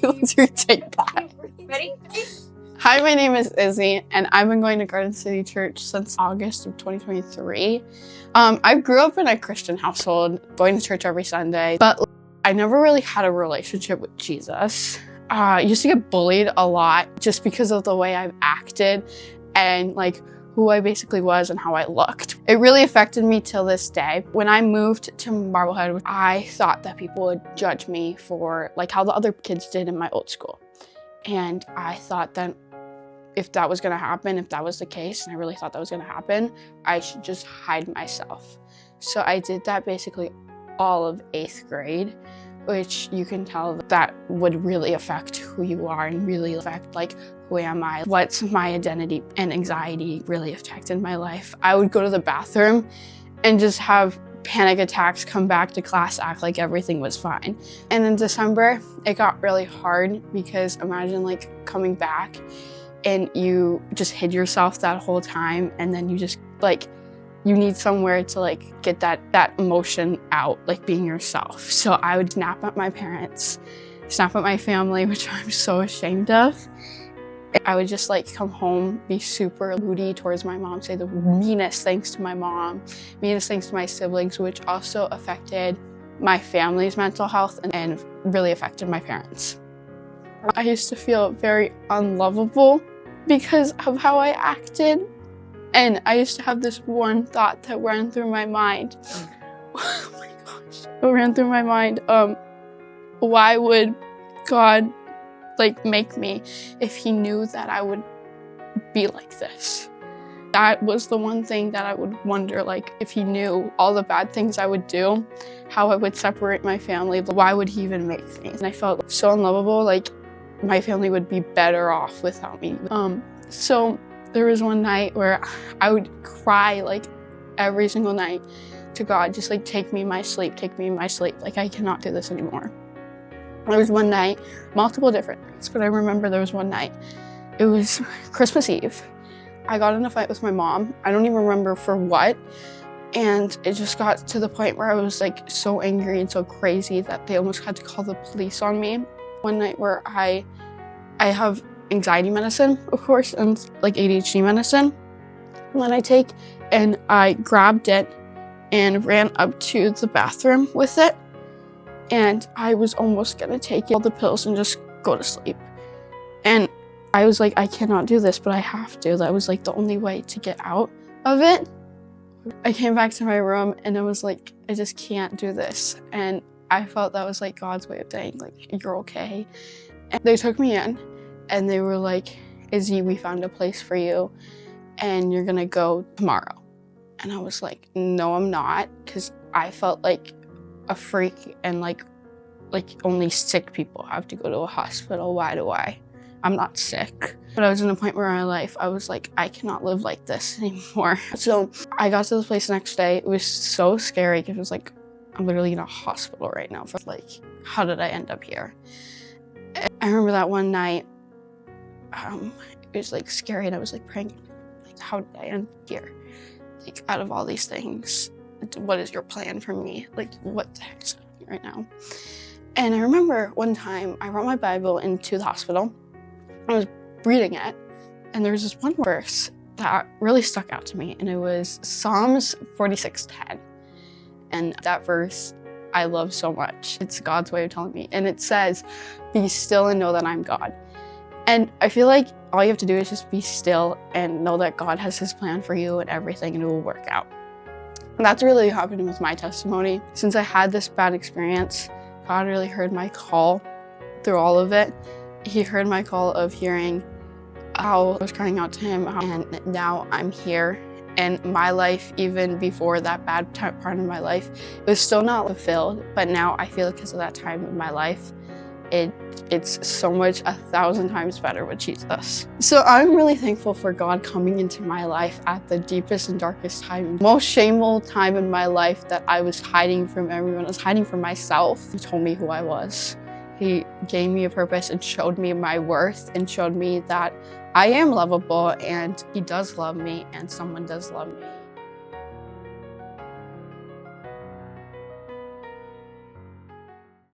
Let's retake that. Ready? Hi, my name is Izzy, and I've been going to Garden City Church since August of 2023. I grew up in a Christian household, going to church every Sunday, but I never really had a relationship with Jesus. I used to get bullied a lot just because of the way I've acted and like who I basically was and how I looked. It really affected me till this day. When I moved to Marblehead, I thought that people would judge me for like how the other kids did in my old school. And I thought that if that was gonna happen, if that was the case, and I really thought that was gonna happen, I should just hide myself. So I did that basically all of 8th grade, which you can tell that would really affect who you are and really affect like who am I, what's my identity, and anxiety really affected my life. I would go to the bathroom and just have panic attacks, come back to class, act like everything was fine. And in December, it got really hard because imagine like coming back and you just hid yourself that whole time, and then you just like, you need somewhere to like get that emotion out, like being yourself. So I would snap at my parents, snap at my family, which I'm so ashamed of. I would just like come home, be super moody towards my mom, say the meanest things to my mom, meanest things to my siblings, which also affected my family's mental health and really affected my parents. I used to feel very unlovable because of how I acted. And I used to have this one thought that ran through my mind. Oh my gosh. It ran through my mind. Why would God like make me if he knew that I would be like this? That was the one thing that I would wonder, like if he knew all the bad things I would do, how I would separate my family, why would he even make me? And I felt so unlovable, like my family would be better off without me. So there was one night where I would cry like every single night to God, just like take me in my sleep, like I cannot do this anymore. There was one night, multiple different nights, but I remember there was one night, it was Christmas Eve. I got in a fight with my mom. I don't even remember for what. And it just got to the point where I was like so angry and so crazy that they almost had to call the police on me. One night where I have anxiety medicine, of course, and like ADHD medicine that I take, and I grabbed it and ran up to the bathroom with it. And I was almost gonna take all the pills and just go to sleep. And I was like, I cannot do this, but I have to. That was like the only way to get out of it. I came back to my room and I was like, I just can't do this. And I felt that was like God's way of saying like, you're okay. And they took me in and they were like, Izzy, we found a place for you and you're gonna go tomorrow. And I was like, no, I'm not, because I felt like a freak and like only sick people have to go to a hospital. Why do I? I'm not sick. But I was in a point where in my life, I was like, I cannot live like this anymore. So I got to the place the next day. It was so scary because it was like, I'm literally in a hospital right now for like, how did I end up here? And I remember that one night, it was like scary and I was like praying, like, how did I end up here? Like out of all these things, what is your plan for me? Like what the heck is happening right now? And I remember one time I brought my Bible into the hospital. I was reading it, and there was this one verse that really stuck out to me, and it was Psalms 46:10. And that verse I love so much. It's God's way of telling me, and it says, "Be still and know that I'm God." And I feel like all you have to do is just be still and know that God has his plan for you and everything, and it will work out. And that's really happened with my testimony. Since I had this bad experience, God really heard my call through all of it. He heard my call of hearing how I was crying out to him, and now I'm here. And my life, even before that bad part of my life, it was still not fulfilled, but now I feel because of that time in my life, it's so much 1,000 times better with Jesus. So I'm really thankful for God coming into my life at the deepest and darkest time, most shameful time in my life that I was hiding from everyone. I was hiding from myself. He told me who I was. He gave me a purpose and showed me my worth and showed me that I am lovable and he does love me and someone does love me.